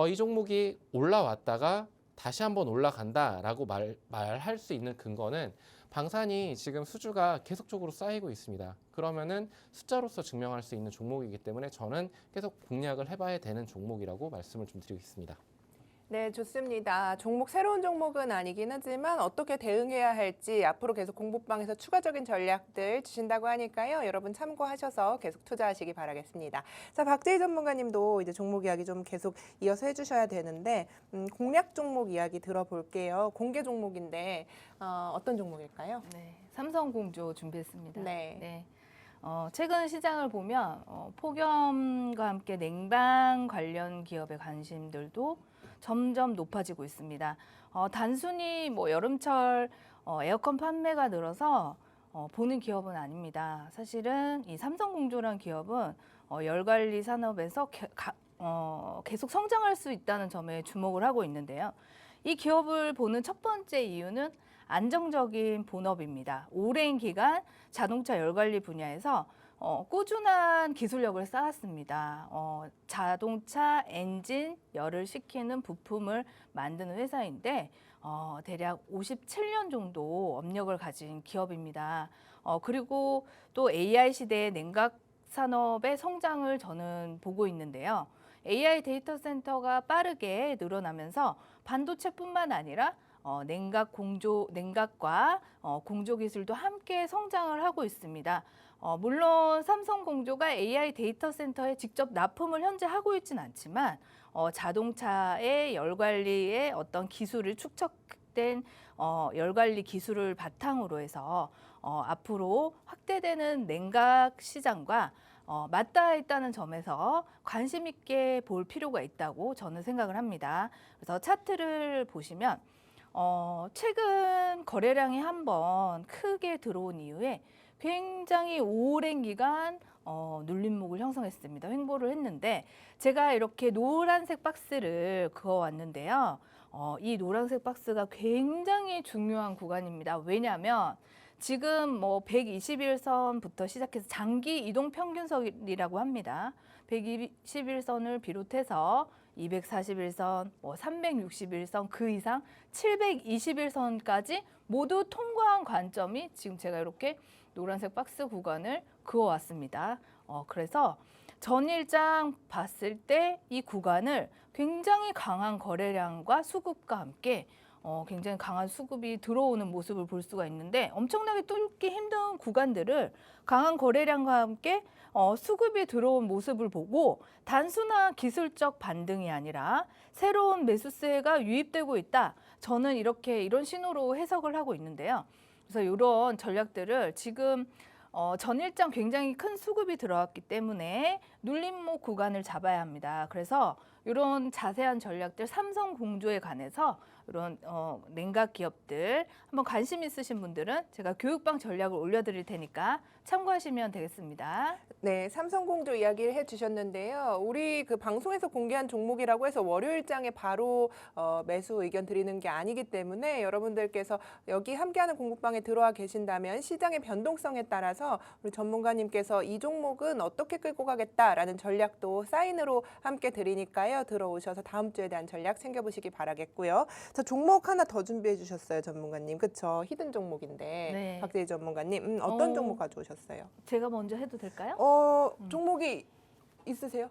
이 종목이 올라왔다가 다시 한번 올라간다라고 말할 수 있는 근거는 방산이 지금 수주가 계속적으로 쌓이고 있습니다. 그러면은 숫자로서 증명할 수 있는 종목이기 때문에 저는 계속 공략을 해봐야 되는 종목이라고 말씀을 좀 드리겠습니다. 네, 좋습니다. 새로운 종목은 아니긴 하지만 어떻게 대응해야 할지 앞으로 계속 공부방에서 추가적인 전략들 주신다고 하니까요. 여러분 참고하셔서 계속 투자하시기 바라겠습니다. 자, 박재희 전문가님도 이제 종목 이야기 좀 계속 이어서 해주셔야 되는데 공략 종목 이야기 들어볼게요. 공개 종목인데 어떤 종목일까요? 네, 삼성공조 준비했습니다. 네. 최근 시장을 보면 폭염과 함께 냉방 관련 기업의 관심들도 점점 높아지고 있습니다. 단순히 여름철 에어컨 판매가 늘어서 보는 기업은 아닙니다. 사실은 이 삼성공조라는 기업은 열관리 산업에서 계속 성장할 수 있다는 점에 주목을 하고 있는데요. 이 기업을 보는 첫 번째 이유는 안정적인 본업입니다. 오랜 기간 자동차 열관리 분야에서 꾸준한 기술력을 쌓았습니다. 자동차 엔진 열을 식히는 부품을 만드는 회사인데 대략 57년 정도 업력을 가진 기업입니다. 그리고 또 AI 시대의 냉각 산업의 성장을 저는 보고 있는데요. AI 데이터 센터가 빠르게 늘어나면서 반도체뿐만 아니라 냉각과 공조 기술도 함께 성장을 하고 있습니다. 물론 삼성공조가 AI 데이터 센터에 직접 납품을 현재 하고 있지는 않지만 자동차의 열관리의 어떤 기술을 축적된 열관리 기술을 바탕으로 해서 앞으로 확대되는 냉각 시장과 맞닿아 있다는 점에서 관심 있게 볼 필요가 있다고 저는 생각을 합니다. 그래서 차트를 보시면 최근 거래량이 한번 크게 들어온 이후에 굉장히 오랜 기간 눌림목을 형성했습니다. 횡보를 했는데 제가 이렇게 노란색 박스를 그어왔는데요. 이 노란색 박스가 굉장히 중요한 구간입니다. 왜냐하면 지금 121선부터 시작해서 장기 이동 평균선이라고 합니다. 121선을 비롯해서 241선, 뭐 361선 그 이상 721선까지 모두 통과한 관점이 지금 제가 이렇게 노란색 박스 구간을 그어왔습니다. 그래서 전일장 봤을 때 이 구간을 굉장히 강한 거래량과 수급과 함께 굉장히 강한 수급이 들어오는 모습을 볼 수가 있는데 엄청나게 뚫기 힘든 구간들을 강한 거래량과 함께 수급이 들어온 모습을 보고 단순한 기술적 반등이 아니라 새로운 매수세가 유입되고 있다. 저는 이런 신호로 해석을 하고 있는데요. 그래서 이런 전략들을 지금 전일장 굉장히 큰 수급이 들어왔기 때문에 눌림목 구간을 잡아야 합니다. 그래서 이런 자세한 전략들 삼성공조에 관해서 이런 냉각 기업들 한번 관심 있으신 분들은 제가 교육방 전략을 올려드릴 테니까 참고하시면 되겠습니다. 네, 삼성공조 이야기를 해주셨는데요. 우리 그 방송에서 공개한 종목이라고 해서 월요일장에 바로 매수 의견 드리는 게 아니기 때문에 여러분들께서 여기 함께하는 공부방에 들어와 계신다면 시장의 변동성에 따라서 우리 전문가님께서 이 종목은 어떻게 끌고 가겠다라는 전략도 사인으로 함께 드리니까요. 들어오셔서 다음 주에 대한 전략 챙겨보시기 바라겠고요. 자, 종목 하나 더 준비해 주셨어요, 전문가님. 그렇죠? 히든 종목인데 네. 박재희 전문가님 어떤 종목 가져오셨어요? 제가 먼저 해도 될까요? 종목이 있으세요?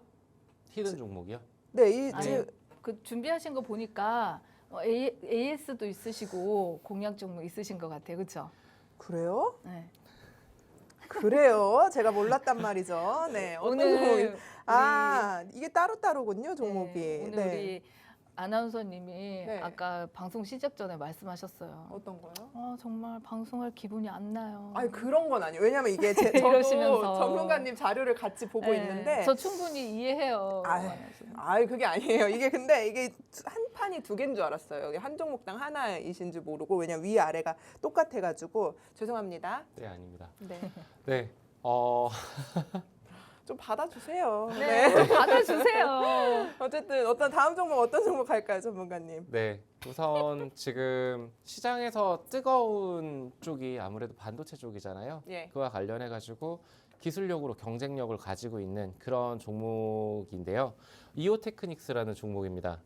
히든 종목이요? 네, 아니, 그 준비하신 거 보니까 AS도 있으시고 공약 종목 있으신 것 같아요, 그렇죠? 그래요? 네. 그래요? 제가 몰랐단 말이죠. 네, 어떤 종목이? 오늘 이게 따로따로군요, 종목이. 네, 오늘 우리 아나운서님이 네. 아까 방송 시작 전에 말씀하셨어요. 어떤 거요? 정말 방송할 기분이 안 나요. 아니 그런 건 아니에요. 왜냐면 이게 저도 이러시면서. 전문가님 자료를 같이 보고 네, 있는데 저 충분히 이해해요. 그게 아니에요. 이게 한 판이 두 개인 줄 알았어요. 이게 한 종목당 하나이신 줄 모르고 왜냐면 위 아래가 똑같아가지고 죄송합니다. 네, 아닙니다. 네, 네, 좀 받아주세요. 네, 좀 받아주세요. 어쨌든 어떤 종목 할까요, 전문가님? 네. 우선 지금 시장에서 뜨거운 쪽이 아무래도 반도체 쪽이잖아요. 예. 그와 관련해 가지고 기술력으로 경쟁력을 가지고 있는 그런 종목인데요. 이오테크닉스라는 종목입니다.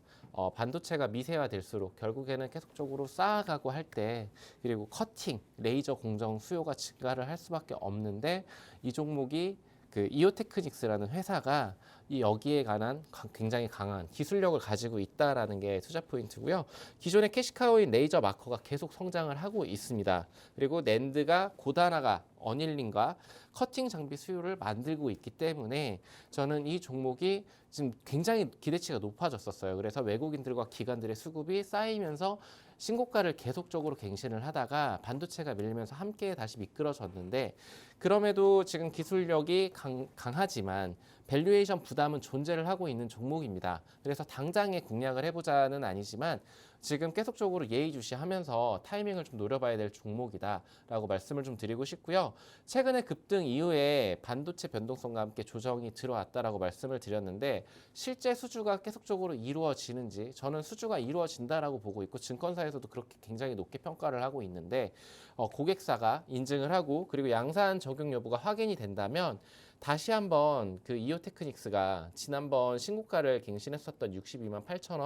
반도체가 미세화될수록 결국에는 계속적으로 쌓아가고 할 때 그리고 커팅, 레이저 공정 수요가 증가를 할 수밖에 없는데 이 종목이 그 이오테크닉스라는 회사가 여기에 관한 굉장히 강한 기술력을 가지고 있다라는 게 투자 포인트고요. 기존의 캐시카우인 레이저 마커가 계속 성장을 하고 있습니다. 그리고 낸드가 고단화가 어닐링과 커팅 장비 수요를 만들고 있기 때문에 저는 이 종목이 지금 굉장히 기대치가 높아졌었어요. 그래서 외국인들과 기관들의 수급이 쌓이면서 신고가를 계속적으로 갱신을 하다가 반도체가 밀리면서 함께 다시 미끄러졌는데 그럼에도 지금 기술력이 강하지만 밸류에이션 부담은 존재를 하고 있는 종목입니다. 그래서 당장에 공략을 해보자는 아니지만 지금 계속적으로 예의주시하면서 타이밍을 좀 노려봐야 될 종목이다라고 말씀을 좀 드리고 싶고요. 최근에 급등 이후에 반도체 변동성과 함께 조정이 들어왔다라고 말씀을 드렸는데 실제 수주가 계속적으로 이루어지는지 저는 수주가 이루어진다라고 보고 있고 증권사에서도 그렇게 굉장히 높게 평가를 하고 있는데 고객사가 인증을 하고 그리고 양산 적용 여부가 확인이 된다면 다시 한번 그 이오테크닉스가 지난번 신고가를 갱신했었던 62만 8천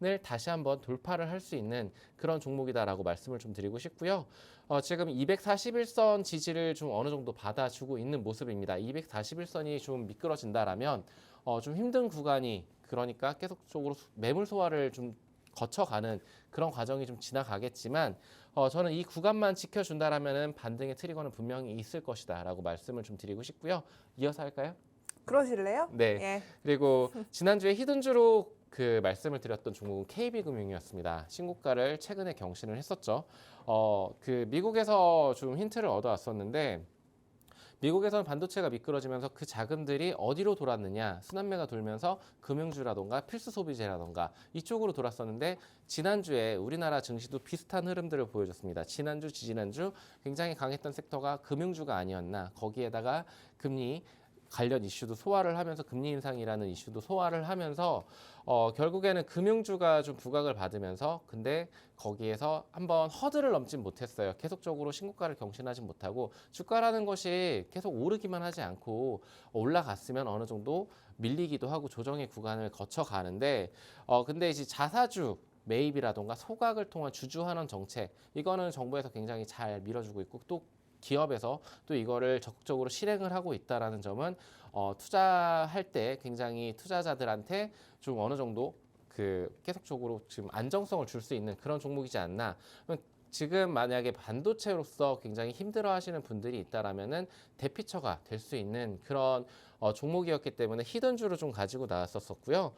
원을 다시 한번 돌파를 할 수 있는 그런 종목이다라고 말씀을 좀 드리고 싶고요. 지금 241선 지지를 좀 어느 정도 받아주고 있는 모습입니다. 241선이 좀 미끄러진다라면 좀 힘든 구간이 그러니까 계속적으로 매물 소화를 좀 거쳐가는 그런 과정이 좀 지나가겠지만 저는 이 구간만 지켜준다라면은 반등의 트리거는 분명히 있을 것이다라고 말씀을 좀 드리고 싶고요. 이어서 할까요? 그러실래요? 네. 예. 그리고 지난주에 히든주로 그 말씀을 드렸던 종목은 KB금융이었습니다. 신고가를 최근에 경신을 했었죠. 그 미국에서 좀 힌트를 얻어왔었는데 미국에서는 반도체가 미끄러지면서 그 자금들이 어디로 돌았느냐 순환매가 돌면서 금융주라던가 필수 소비재라던가 이쪽으로 돌았었는데 지난주에 우리나라 증시도 비슷한 흐름들을 보여줬습니다. 지난주, 지지난주 굉장히 강했던 섹터가 금융주가 아니었나 거기에다가 금리 관련 이슈도 소화를 하면서 금리 인상이라는 이슈도 소화를 하면서 결국에는 금융주가 좀 부각을 받으면서 근데 거기에서 한번 허들을 넘진 못했어요. 계속적으로 신고가를 경신하지 못하고 주가라는 것이 계속 오르기만 하지 않고 올라갔으면 어느 정도 밀리기도 하고 조정의 구간을 거쳐가는데 근데 이제 자사주 매입이라던가 소각을 통한 주주환원 정책 이거는 정부에서 굉장히 잘 밀어주고 있고 또 기업에서 또 이거를 적극적으로 실행을 하고 있다라는 점은 투자할 때 굉장히 투자자들한테 좀 어느 정도 계속적으로 지금 안정성을 줄 수 있는 그런 종목이지 않나. 지금 만약에 반도체로서 굉장히 힘들어하시는 분들이 있다라면은 대피처가 될 수 있는 그런 종목이었기 때문에 히든주를 좀 가지고 나왔었고요.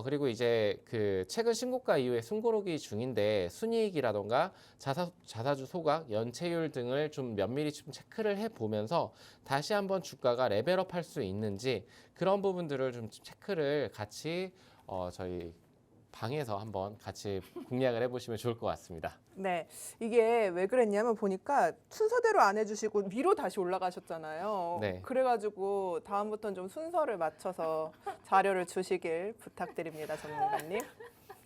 그리고 이제 최근 신고가 이후에 숨고르기 중인데 순이익이라던가 자사주 소각, 연체율 등을 좀 면밀히 좀 체크를 해 보면서 다시 한번 주가가 레벨업할 수 있는지 그런 부분들을 좀 체크를 같이 저희 방에서 한번 같이 공략을 해보시면 좋을 것 같습니다. 네, 이게 왜 그랬냐면 보니까 순서대로 안 해주시고 위로 다시 올라가셨잖아요. 네. 그래가지고 다음부터는 좀 순서를 맞춰서 자료를 주시길 부탁드립니다, 전문가님.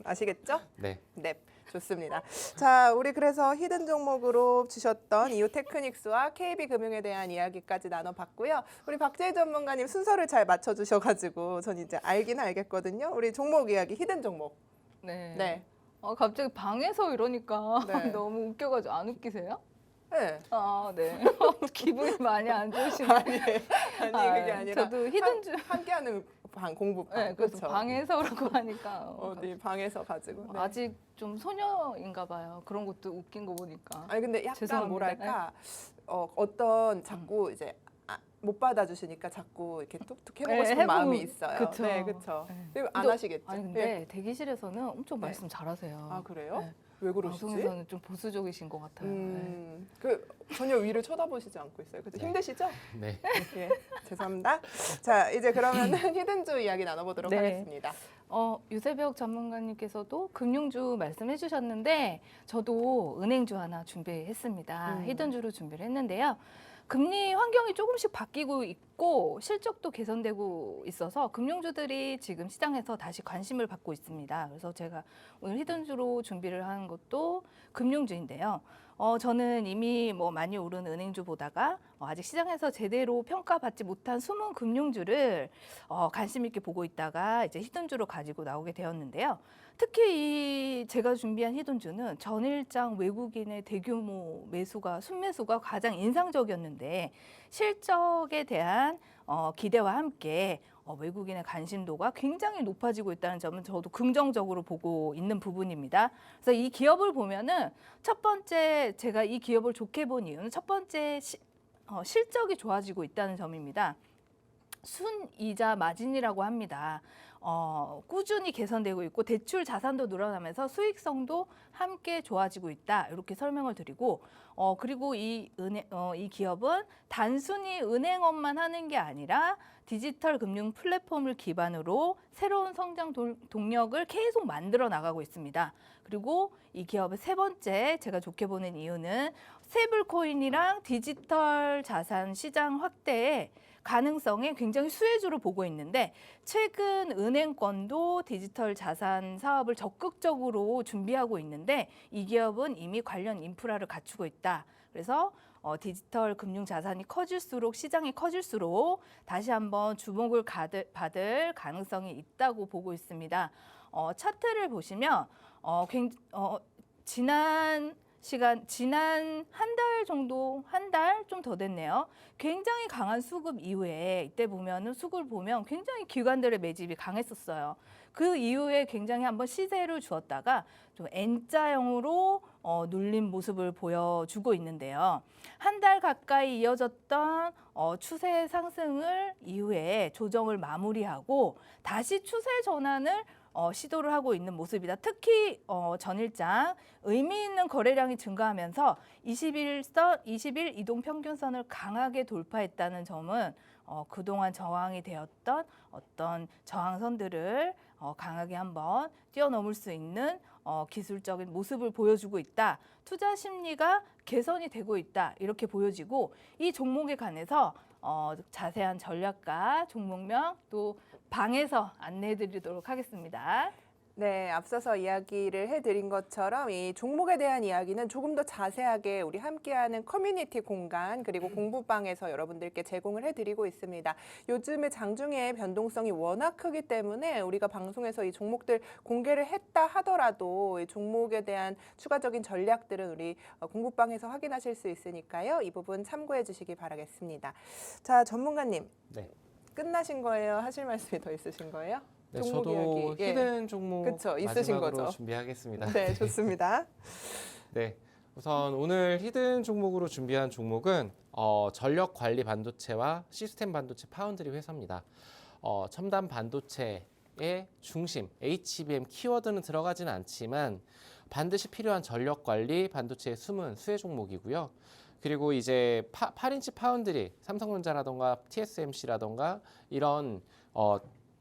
아시겠죠? 네. 네, 좋습니다. 자, 우리 그래서 히든 종목으로 주셨던 이후 테크닉스와 KB금융에 대한 이야기까지 나눠봤고요. 우리 박재희 전문가님 순서를 잘 맞춰주셔가지고 전 이제 알긴 알겠거든요. 우리 종목 이야기, 히든 종목. 네. 네. 갑자기 방에서 이러니까 네. 너무 웃겨가지고 안 웃기세요? 네. 네. 기분이 많이 안 좋으시네. 아니 그게 아니라 저도 히든주. 함께하는 공부방. 네, 그래서 그쵸? 방에서라고 하니까 어디 방에서 가지고. 네. 아직 좀 소녀인가 봐요. 그런 것도 웃긴 거 보니까. 아니 근데 약간 죄송합니다. 뭐랄까 어떤 자꾸 이제 못 받아주시니까 자꾸 이렇게 툭툭 해보고 네, 싶은 해보고- 마음이 있어요. 그쵸. 네, 그렇죠. 네. 안 근데- 하시겠죠. 아니 근데 네. 대기실에서는 엄청 네. 말씀 잘하세요. 아 그래요? 네. 왜 그러시지? 방송에서는 좀 보수적이신 것 같아요. 전혀 위를 쳐다보시지 않고 있어요. 그래서 네. 힘드시죠? 네. 예, 죄송합니다. 자, 이제 그러면은 히든주 이야기 나눠보도록 네. 하겠습니다. 유세벽 전문가님께서도 금융주 말씀해 주셨는데 저도 은행주 하나 준비했습니다. 히든주로 준비를 했는데요. 금리 환경이 조금씩 바뀌고 있고 실적도 개선되고 있어서 금융주들이 지금 시장에서 다시 관심을 받고 있습니다. 그래서 제가 오늘 히든주로 준비를 한 것도 금융주인데요. 저는 이미 많이 오른 은행주 보다가 아직 시장에서 제대로 평가받지 못한 숨은 금융주를 관심 있게 보고 있다가 이제 히든주로 가지고 나오게 되었는데요. 특히 제가 준비한 히든주는 전일장 외국인의 대규모 순매수가 가장 인상적이었는데 실적에 대한 기대와 함께 외국인의 관심도가 굉장히 높아지고 있다는 점은 저도 긍정적으로 보고 있는 부분입니다. 그래서 이 기업을 보면은 첫 번째 제가 이 기업을 좋게 본 이유는 첫 번째 실적이 좋아지고 있다는 점입니다. 순이자 마진이라고 합니다. 꾸준히 개선되고 있고 대출 자산도 늘어나면서 수익성도 함께 좋아지고 있다. 이렇게 설명을 드리고 그리고 이 기업은 단순히 은행업만 하는 게 아니라 디지털 금융 플랫폼을 기반으로 새로운 성장 동력을 계속 만들어 나가고 있습니다. 그리고 이 기업의 세 번째 제가 좋게 보는 이유는 스테이블코인이랑 디지털 자산 시장 확대에 가능성에 굉장히 수혜주로 보고 있는데 최근 은행권도 디지털 자산 사업을 적극적으로 준비하고 있는데 이 기업은 이미 관련 인프라를 갖추고 있다. 그래서 디지털 금융 자산이 커질수록 시장이 커질수록 다시 한번 주목을 받을 가능성이 있다고 보고 있습니다. 차트를 보시면 지난 한 달 정도, 한 달 좀 더 됐네요. 굉장히 강한 수급 이후에 이때 수급을 보면 굉장히 기관들의 매집이 강했었어요. 그 이후에 굉장히 한번 시세를 주었다가 좀 N자형으로 눌린 모습을 보여주고 있는데요. 한 달 가까이 이어졌던 추세 상승을 이후에 조정을 마무리하고 다시 추세 전환을 시도를 하고 있는 모습이다. 특히 전일장 의미 있는 거래량이 증가하면서 20일 이동 평균선을 강하게 돌파했다는 점은 그동안 저항이 되었던 어떤 저항선들을 강하게 한번 뛰어넘을 수 있는 기술적인 모습을 보여주고 있다. 투자 심리가 개선이 되고 있다. 이렇게 보여지고 이 종목에 관해서 자세한 전략과 종목명 또 방에서 안내해드리도록 하겠습니다. 네, 앞서서 이야기를 해드린 것처럼 이 종목에 대한 이야기는 조금 더 자세하게 우리 함께하는 커뮤니티 공간 그리고 공부방에서 여러분들께 제공을 해드리고 있습니다. 요즘에 장중에 변동성이 워낙 크기 때문에 우리가 방송에서 이 종목들 공개를 했다 하더라도 이 종목에 대한 추가적인 전략들은 우리 공부방에서 확인하실 수 있으니까요. 이 부분 참고해 주시기 바라겠습니다. 자, 전문가님. 네. 끝나신 거예요? 하실 말씀이 더 있으신 거예요? 네, 종목 저도 이야기. 예. 히든 종목 그쵸, 있으신 마지막으로 거죠. 준비하겠습니다. 네, 좋습니다. 네, 우선 오늘 히든 종목으로 준비한 종목은 전력 관리 반도체와 시스템 반도체 파운드리 회사입니다. 첨단 반도체의 중심, HBM 키워드는 들어가지는 않지만 반드시 필요한 전력 관리 반도체의 숨은 수혜 종목이고요. 그리고 이제 8인치 파운드리, 삼성전자라던가 TSMC라던가 이런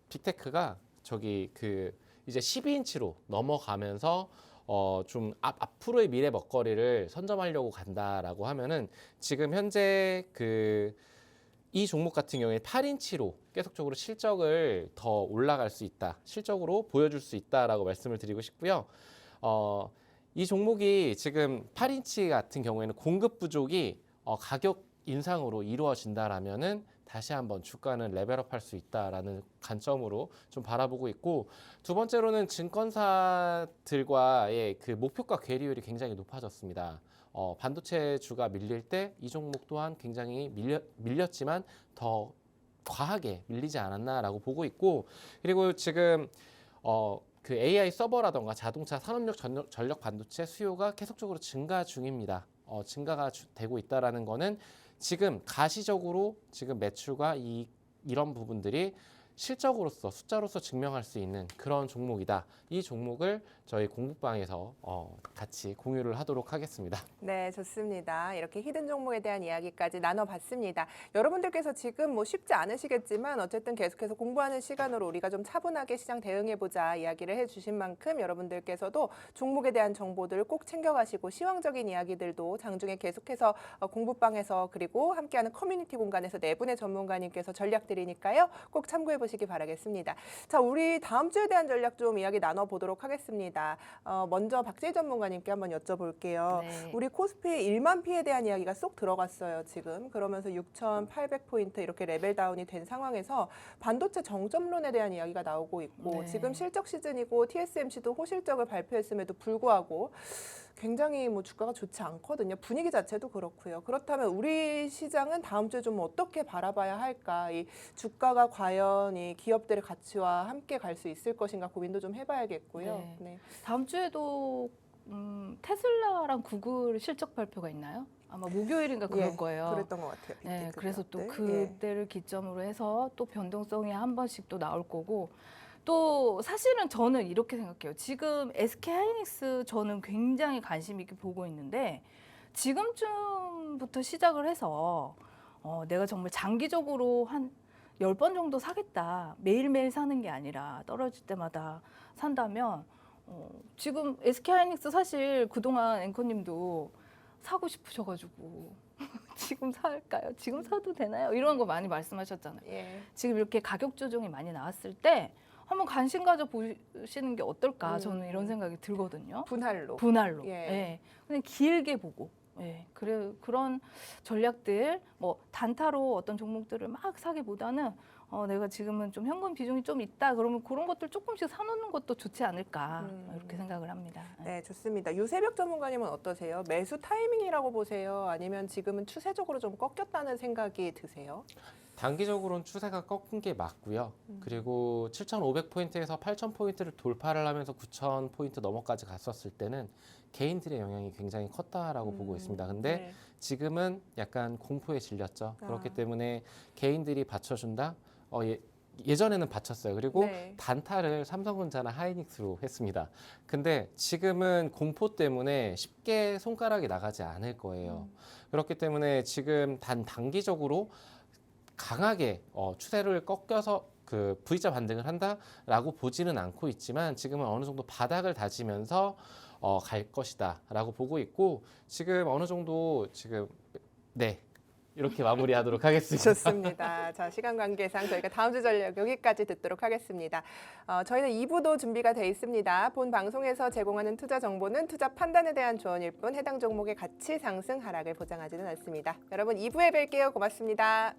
빅테크가 이제 12인치로 넘어가면서 좀 앞으로의 미래 먹거리를 선점하려고 간다라고 하면은 지금 현재 이 종목 같은 경우에 8인치로 계속적으로 실적을 더 올라갈 수 있다, 실적으로 보여줄 수 있다라고 말씀을 드리고 싶고요. 이 종목이 지금 8인치 같은 경우에는 공급 부족이 가격 인상으로 이루어진다라면은 다시 한번 주가는 레벨업할 수 있다라는 관점으로 좀 바라보고 있고, 두 번째로는 증권사들과의 목표가 괴리율이 굉장히 높아졌습니다. 반도체 주가 밀릴 때 이 종목 또한 굉장히 밀렸지만 더 과하게 밀리지 않았나라고 보고 있고, 그리고 지금 AI 서버라던가 자동차 산업용 전력 반도체 수요가 계속적으로 증가 중입니다. 증가가 되고 있다라는 거는 지금 가시적으로 지금 매출과 이런 부분들이 실적으로서 숫자로서 증명할 수 있는 그런 종목이다. 이 종목을 저희 공부방에서 같이 공유를 하도록 하겠습니다. 네, 좋습니다. 이렇게 히든 종목에 대한 이야기까지 나눠봤습니다. 여러분들께서 지금 뭐 쉽지 않으시겠지만 어쨌든 계속해서 공부하는 시간으로 우리가 좀 차분하게 시장 대응해보자 이야기를 해주신 만큼 여러분들께서도 종목에 대한 정보들 꼭 챙겨가시고 시황적인 이야기들도 장중에 계속해서 공부방에서 그리고 함께하는 커뮤니티 공간에서 네 분의 전문가님께서 전략들이니까요. 꼭 참고해보시기 바라겠습니다. 자, 우리 다음 주에 대한 전략 좀 이야기 나눠보도록 하겠습니다. 먼저 박재희 전문가님께 한번 여쭤볼게요. 네. 우리 코스피의 1만 피에 대한 이야기가 쏙 들어갔어요, 지금. 그러면서 6,800포인트 이렇게 레벨 다운이 된 상황에서 반도체 정점론에 대한 이야기가 나오고 있고 네. 지금 실적 시즌이고 TSMC도 호실적을 발표했음에도 불구하고 굉장히 뭐 주가가 좋지 않거든요. 분위기 자체도 그렇고요. 그렇다면 우리 시장은 다음 주에 좀 어떻게 바라봐야 할까? 이 주가가 과연 이 기업들의 가치와 함께 갈 수 있을 것인가 고민도 좀 해봐야겠고요. 네. 네. 다음 주에도 테슬라랑 구글 실적 발표가 있나요? 아마 목요일인가 그럴 예, 거예요. 그랬던 것 같아요. 네, 이때 그래서 또 그것들. 예. 그때를 기점으로 해서 또 변동성이 한 번씩 또 나올 거고, 또 사실은 저는 이렇게 생각해요. 지금 SK 하이닉스 저는 굉장히 관심 있게 보고 있는데 지금쯤부터 시작을 해서 내가 정말 장기적으로 한 10번 정도 사겠다. 매일매일 사는 게 아니라 떨어질 때마다 산다면 지금 SK 하이닉스 사실 그동안 앵커님도 사고 싶으셔가지고 지금 살까요? 지금 사도 되나요? 이런 거 많이 말씀하셨잖아요. 예. 지금 이렇게 가격 조정이 많이 나왔을 때 한번 관심 가져 보시는 게 어떨까? 저는 이런 생각이 들거든요. 분할로. 분할로. 예. 예. 그냥 길게 보고. 예. 그런 전략들, 뭐 단타로 어떤 종목들을 막 사기보다는 내가 지금은 좀 현금 비중이 좀 있다. 그러면 그런 것들 조금씩 사놓는 것도 좋지 않을까 이렇게 생각을 합니다. 예. 네, 좋습니다. 유세벽 전문가님은 어떠세요? 매수 타이밍이라고 보세요? 아니면 지금은 추세적으로 좀 꺾였다는 생각이 드세요? 단기적으로는 추세가 꺾은 게 맞고요. 그리고 7,500포인트에서 8,000포인트를 돌파를 하면서 9,000포인트 넘어까지 갔었을 때는 개인들의 영향이 굉장히 컸다라고 보고 있습니다. 근데 네. 지금은 약간 공포에 질렸죠. 그렇기 아. 때문에 개인들이 받쳐준다? 예전에는 받쳤어요. 그리고 네. 단타를 삼성전자나 하이닉스로 했습니다. 근데 지금은 공포 때문에 쉽게 손가락이 나가지 않을 거예요. 그렇기 때문에 지금 단기적으로 강하게 추세를 꺾여서 V자 반등을 한다라고 보지는 않고 있지만 지금은 어느 정도 바닥을 다지면서 갈 것이다라고 보고 있고, 지금 어느 정도 지금 이렇게 마무리하도록 하겠습니다. 좋습니다. 자, 시간 관계상 저희가 다음 주 전략 여기까지 듣도록 하겠습니다. 저희는 2부도 준비가 돼 있습니다. 본 방송에서 제공하는 투자 정보는 투자 판단에 대한 조언일 뿐 해당 종목의 가치 상승 하락을 보장하지는 않습니다. 여러분 2부에 뵐게요. 고맙습니다.